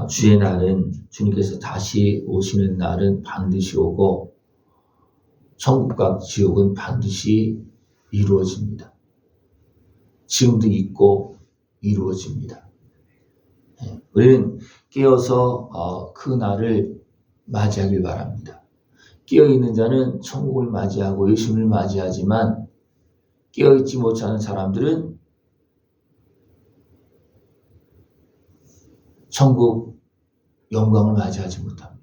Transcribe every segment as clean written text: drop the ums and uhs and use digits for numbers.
주의 날은, 주님께서 다시 오시는 날은 반드시 오고 천국과 지옥은 반드시 이루어집니다. 지금도 있고 이루어집니다. 우리는 깨어서 그 날을 맞이하길 바랍니다. 깨어있는 자는 천국을 맞이하고 예수님을 맞이하지만 깨어있지 못하는 사람들은 천국 영광을 맞이하지 못합니다.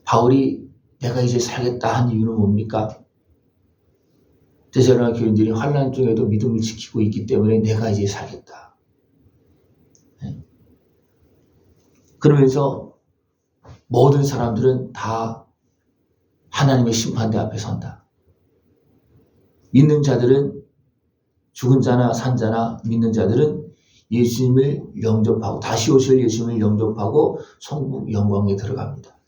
바울이 내가 이제 살겠다 한 이유는 뭡니까? 데살로니가 교인들이 환난 중에도 믿음을 지키고 있기 때문에 내가 이제 살겠다. 그러면서 모든 사람들은 다 하나님의 심판대 앞에 선다. 믿는 자들은, 죽은 자나 산 자나 믿는 자들은 예수님을 영접하고, 다시 오실 예수님을 영접하고 천국 영광에 들어갑니다.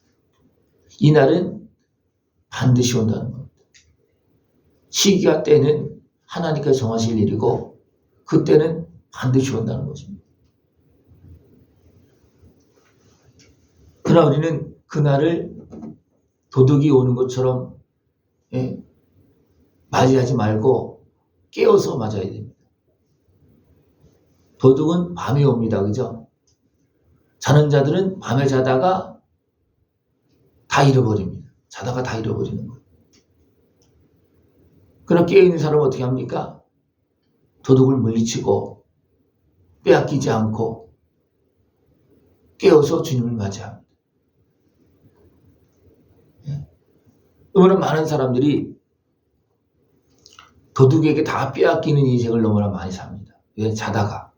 이 날은 반드시 온다는 겁니다. 시기와 때는 하나님께서 정하실 일이고 그때는 반드시 온다는 것입니다. 그러나 우리는 그날을 도둑이 오는 것처럼 맞이하지 말고 깨어서 맞아야 됩니다. 도둑은 밤에 옵니다. 그죠? 자는 자들은 밤에 자다가 다 잃어버립니다. 자다가 다 잃어버리는 거예요. 그러나 깨어있는 사람은 어떻게 합니까? 도둑을 물리치고 빼앗기지 않고 깨어서 주님을 맞이합니다. 너무나 많은 사람들이 도둑에게 다 빼앗기는 인생을 너무나 많이 삽니다. 왜? 자다가.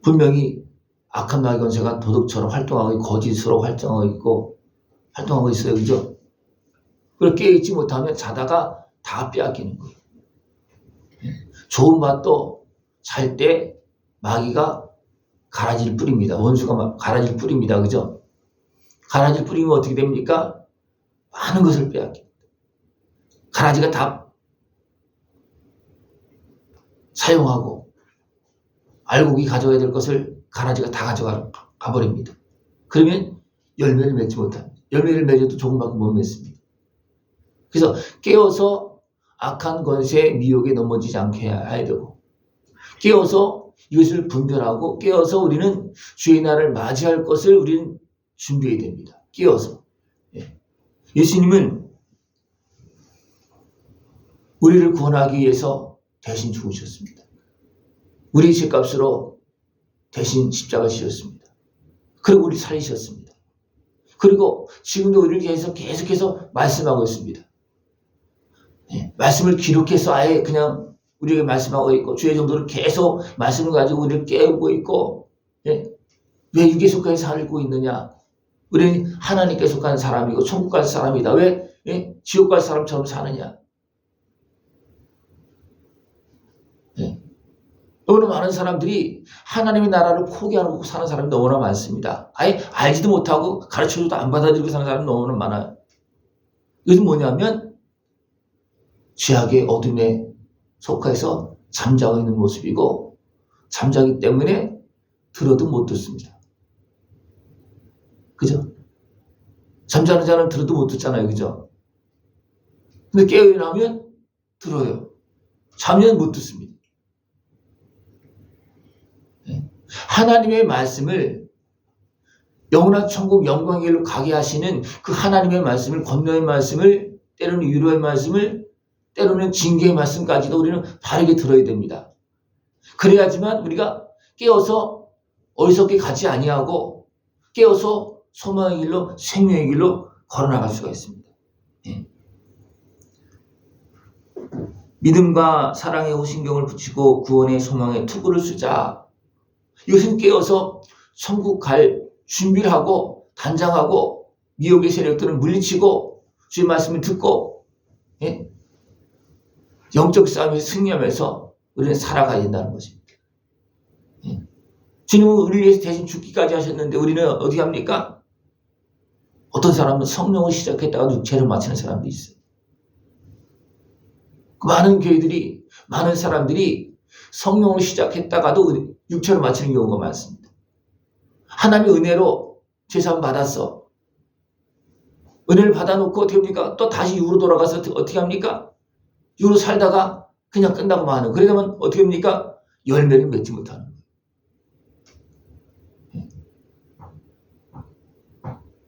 분명히 악한 마귀 권세가 도둑처럼 활동하고 거짓으로 활동하고 있어요. 그죠? 그걸 깨어있지 못하면 자다가 다 빼앗기는 거예요. 좋은 밭도 잘 때 마귀가 가라지를 뿌립니다. 원수가 가라지를 뿌립니다. 그죠? 가라지를 뿌리면 어떻게 됩니까? 많은 것을 빼앗깁니다. 가라지가 다 사용하고 알곡이 가져가야 될 것을 가라지가 다 가져가 버립니다. 그러면 열매를 맺지 못합니다. 열매를 맺어도 조금밖에 못 맺습니다. 그래서 깨어서 악한 권세 미혹에 넘어지지 않게 해야 되고, 깨어서 이것을 분별하고, 깨어서 우리는 주의 날을 맞이할 것을 우리는 준비해야 됩니다. 깨어서. 예수님은 우리를 구원하기 위해서 대신 죽으셨습니다. 우리 죄값으로 대신 십자가 지셨습니다. 그리고 우리 살리셨습니다. 그리고 지금도 우리를 계속해서 말씀하고 있습니다. 말씀을 기록해서 아예 그냥 우리에게 말씀하고 있고, 주의 정도를 계속 말씀을 가지고 우리를 깨우고 있고, 왜 육에 속하여 살고 있느냐? 우리는 하나님께 속한 사람이고 천국 갈 사람이다. 왜 지옥 갈 사람처럼 사느냐? 너무나 많은 사람들이 하나님의 나라를 포기하고 사는 사람이 너무나 많습니다. 아예 알지도 못하고 가르쳐줘도 안 받아들이고 사는 사람이 너무나 많아요. 이것은 뭐냐면 죄악의 어둠에 속해서 잠자고 있는 모습이고, 잠자기 때문에 들어도 못 듣습니다. 그죠? 잠자는 자는 들어도 못 듣잖아요. 그죠? 근데 깨어나면 들어요. 자면 못 듣습니다. 하나님의 말씀을, 영원한 천국 영광의 길로 가게 하시는 그 하나님의 말씀을, 권면의 말씀을, 때로는 위로의 말씀을, 때로는 징계의 말씀까지도 우리는 바르게 들어야 됩니다. 그래야지만 우리가 깨어서 어리석게 가지 아니하고 깨어서 소망의 길로, 생명의 길로 걸어나갈 수가 있습니다. 믿음과 사랑의 호신경을 붙이고 구원의 소망에 투구를 쓰자. 이것은 깨어서 천국 갈 준비를 하고 단장하고 미혹의 세력들을 물리치고 주의 말씀을 듣고 영적 싸움에서 승리하면서 우리는 살아가야 된다는 것입니다. 주님은 우리를 위해서 대신 죽기까지 하셨는데 우리는 어떻게 합니까? 어떤 사람은 성령을 시작했다가 육체를 마치는 사람도 있어요. 많은 교회들이, 많은 사람들이 성령으로 시작했다가도 육체로 마치는 경우가 많습니다. 하나님의 은혜로 죄사함 받았어. 은혜를 받아놓고 어떻게 합니까? 또 다시 육으로 돌아가서 어떻게 합니까? 육으로 살다가 그냥 끝나고 마는. 그러면 어떻게 합니까? 열매를 맺지 못하는 거예요.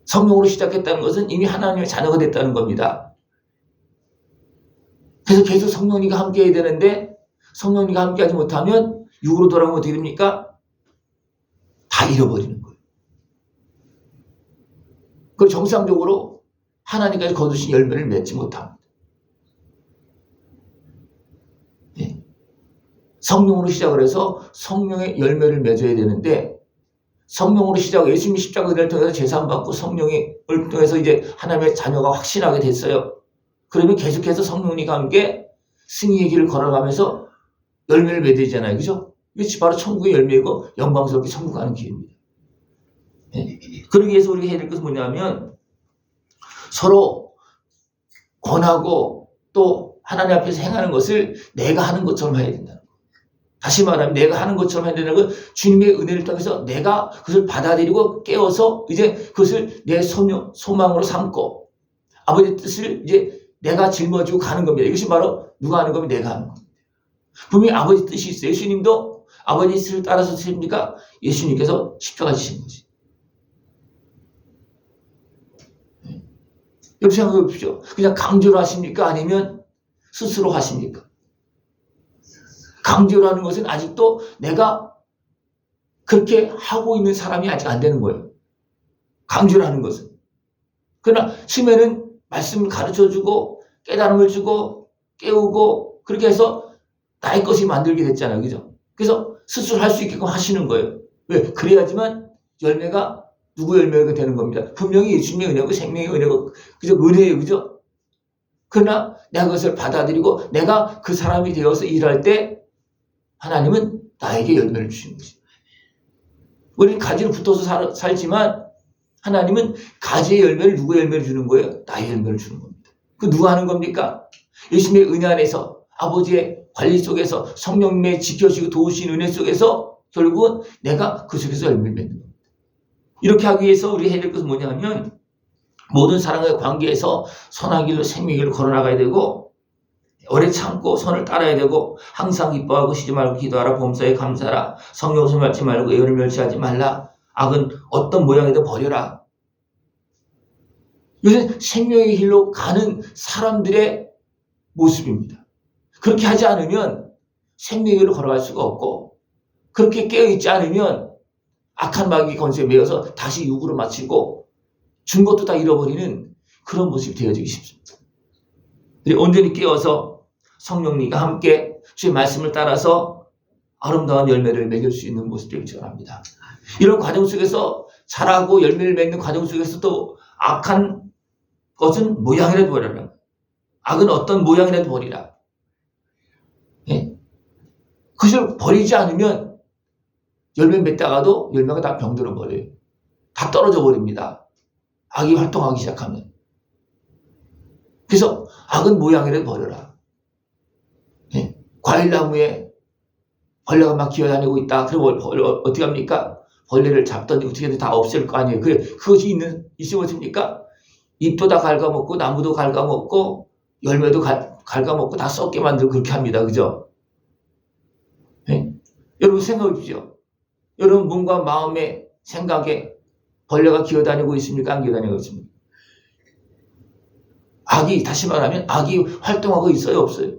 성령으로 시작했다는 것은 이미 하나님의 자녀가 됐다는 겁니다. 그래서 계속 성령님과 함께 해야 되는데 성령님과 함께 하지 못하면 육으로 돌아가면 어떻게 됩니까? 다 잃어버리는 거예요. 그리고 정상적으로 하나님까지 거두신 열매를 맺지 못합니다. 네. 성령으로 시작을 해서 성령의 열매를 맺어야 되는데 성령으로 시작, 예수님이 십자가 은혜를 통해서 제사함 받고 성령을 통해서 이제 하나님의 자녀가 확신하게 됐어요. 그러면 계속해서 성령님과 함께 승리의 길을 걸어가면서 열매를 맺어야잖아요. 그죠? 이게 바로 천국의 열매이고 영광스럽게 천국 가는 길입니다. 네. 그러기 위해서 우리가 해야 될 것은 뭐냐면 서로 권하고 또 하나님 앞에서 행하는 것을 내가 하는 것처럼 해야 된다는 거예요. 다시 말하면 내가 하는 것처럼 해야 된다는 건 주님의 은혜를 통해서 내가 그것을 받아들이고 깨워서 이제 그것을 내 소망으로 삼고 아버지의 뜻을 이제 내가 짊어지고 가는 겁니다. 이것이 바로 누가 하는 거면 내가 하는 겁니다. 분명히 아버지 뜻이 있어요. 예수님도 아버지 뜻을 따라서 쓰십니까? 예수님께서 십자가 지신 거지. 여러분 생각해 보십시오. 그냥 강조를 하십니까? 아니면 스스로 하십니까? 강조를 하는 것은 아직도 내가 그렇게 하고 있는 사람이 아직 안 되는 거예요. 강조를 하는 것은. 그러나 처음에는 말씀을 가르쳐주고 깨달음을 주고 깨우고 그렇게 해서 나의 것이 만들게 됐잖아요. 그죠? 그래서 스스로 할 수 있게끔 하시는 거예요. 왜? 그래야지만 열매가 누구의 열매가 되는 겁니다. 분명히 예수님의 은혜고 생명의 은혜고 그죠? 은혜예요. 그죠? 그러나 내가 그것을 받아들이고 내가 그 사람이 되어서 일할 때 하나님은 나에게 열매를 주시는 거죠. 우리는 가지로 붙어서 살지만 하나님은 가지의 열매를 누구의 열매를 주는 거예요? 나의 열매를 주는 겁니다. 그 누가 하는 겁니까? 예수님의 은혜 안에서 아버지의 관리 속에서 성령님의 지켜주시고 도우신 은혜 속에서 결국은 내가 그 속에서 열매를 맺는 겁니다. 이렇게 하기 위해서 우리가 해야 될 것은 뭐냐면 모든 사람과의 관계에서 선한 길로 생명의 길로 걸어나가야 되고 오래 참고 선을 따라야 되고 항상 기뻐하고 쉬지 말고 기도하라 범사에 감사하라 성령 소멸하지 말고 예언을 멸시하지 말라 악은 어떤 모양이든 버려라. 이것은 생명의 길로 가는 사람들의 모습입니다. 그렇게 하지 않으면 생명의 길로 걸어갈 수가 없고 그렇게 깨어있지 않으면 악한 마귀 권세에 매여서 다시 육으로 마치고 준 것도 다 잃어버리는 그런 모습이 되어지기 쉽습니다. 온전히 깨어서 성령님과 함께 주의 말씀을 따라서 아름다운 열매를 맺을 수 있는 모습 되길 원합니다. 이런 과정 속에서 자라고 열매를 맺는 과정 속에서 또 악한 것은 모양이라도 버려라. 악은 어떤 모양이라도 버리라. 예? 그것을 버리지 않으면 열매 맺다가도 열매가 다 병들어 버려요. 다 떨어져 버립니다. 악이 활동하기 시작하면. 그래서 악은 모양이라도 버려라. 예? 과일나무에 벌레가 막 기어다니고 있다. 그럼 어떻게 합니까? 벌레를 잡더니 어떻게든 다 없앨 거 아니에요. 그것이 있으면 어떻습니까? 잎도 다 갉아먹고 나무도 갉아먹고 열매도 갉아먹고 다 썩게 만들고 그렇게 합니다. 그죠? 예? 여러분 생각해 보십시오. 여러분 몸과 마음의 생각에 벌레가 기어다니고 있습니까? 안 기어다니고 있습니까? 악이 다시 말하면 악이 활동하고 있어요? 없어요?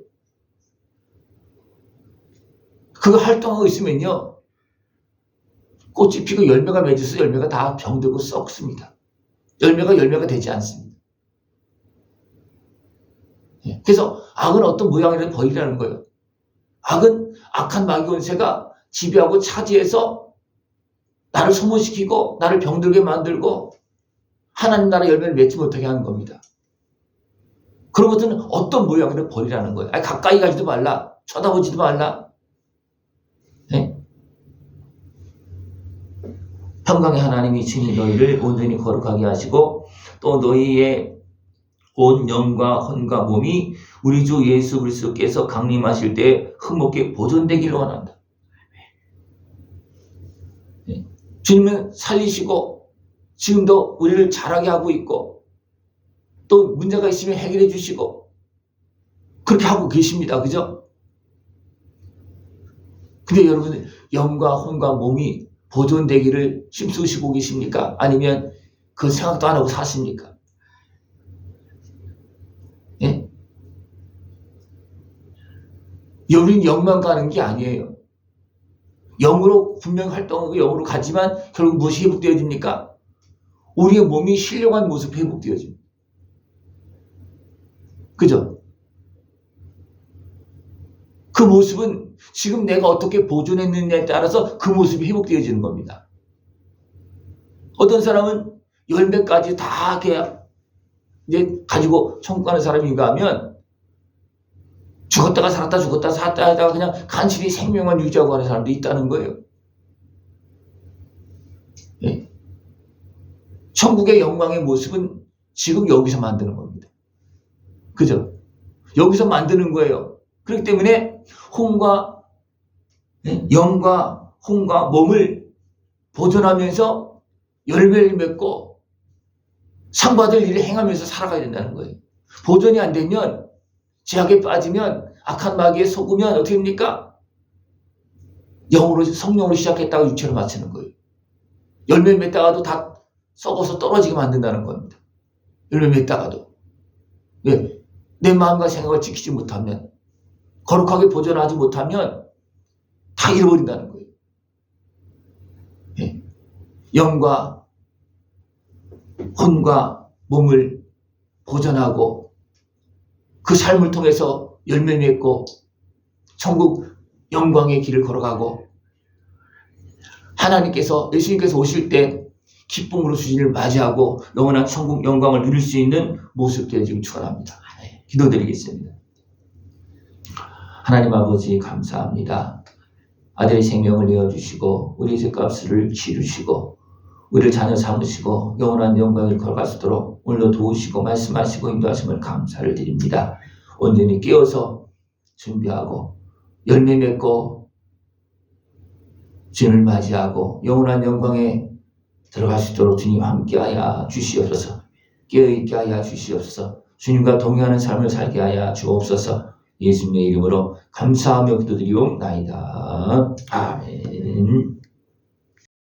그거 활동하고 있으면요. 꽃이 피고 열매가 맺어서 열매가 다 병들고 썩습니다. 열매가 되지 않습니다. 그래서 악은 어떤 모양이라도 버리라는 거예요. 악은 악한 마귀 권세가 지배하고 차지해서 나를 소모시키고 나를 병들게 만들고 하나님 나라 열매를 맺지 못하게 하는 겁니다. 그런 것들은 어떤 모양이라도 버리라는 거예요. 아니, 가까이 가지도 말라. 쳐다보지도 말라. 네? 평강의 하나님이 친히 너희를 온전히 거룩하게 하시고 또 너희의 온 영과 혼과 몸이 우리 주 예수 그리스도께서 강림하실 때 흠없게 보존되기를 원한다. 주님은 살리시고 지금도 우리를 자라게 하고 있고 또 문제가 있으면 해결해 주시고 그렇게 하고 계십니다. 그죠? 근데 여러분 영과 혼과 몸이 보존되기를 힘쓰시고 계십니까? 아니면 그 생각도 안 하고 사십니까? 예? 우리는 영만 가는 게 아니에요. 영으로 분명히 활동하고 영으로 가지만 결국 무엇이 회복되어집니까? 우리의 몸이 신령한 모습 회복되어집니다. 그죠? 그 모습은 지금 내가 어떻게 보존했느냐에 따라서 그 모습이 회복되어지는 겁니다. 어떤 사람은 열매까지 다 이제 가지고 천국 가는 사람인가 하면 죽었다가 살았다 죽었다 살았다 하다가 그냥 간신히 생명만 유지하고 하는 사람도 있다는 거예요. 예. 천국의 영광의 모습은 지금 여기서 만드는 겁니다. 그죠? 여기서 만드는 거예요. 그렇기 때문에 혼과 영과 혼과 몸을 보존하면서 열매를 맺고 상 받을 일을 행하면서 살아가야 된다는 거예요. 보존이 안 되면 죄악에 빠지면 악한 마귀에 속으면 어떻게 됩니까? 영으로 성령으로 시작했다가 육체로 마치는 거예요. 열매 맺다가도 다 썩어서 떨어지게 만든다는 겁니다. 열매 맺다가도. 왜? 내 마음과 생각을 지키지 못하면 거룩하게 보존하지 못하면 다 잃어버린다는 거예요. 예. 영과 혼과 몸을 보존하고 그 삶을 통해서 열매 맺고 천국 영광의 길을 걸어가고 하나님께서 예수님께서 오실 때 기쁨으로 주님을 맞이하고 영원한 천국 영광을 누릴 수 있는 모습들을 지금 축원합니다. 기도드리겠습니다. 하나님 아버지 감사합니다. 아들의 생명을 내어주시고 우리의 죄값을 치르시고 우리를 자녀 삼으시고 영원한 영광을 걸어갈 수 있도록 오늘도 도우시고 말씀하시고 인도하심을 감사를 드립니다. 온전히 깨어서 준비하고 열매 맺고 주님을 맞이하고 영원한 영광에 들어갈 수 있도록 주님 함께하여 주시옵소서. 깨어있게 하여 주시옵소서. 주님과 동행하는 삶을 살게 하여 주옵소서. 예수님의 이름으로 감사하며 기도드리옵나이다. 아멘.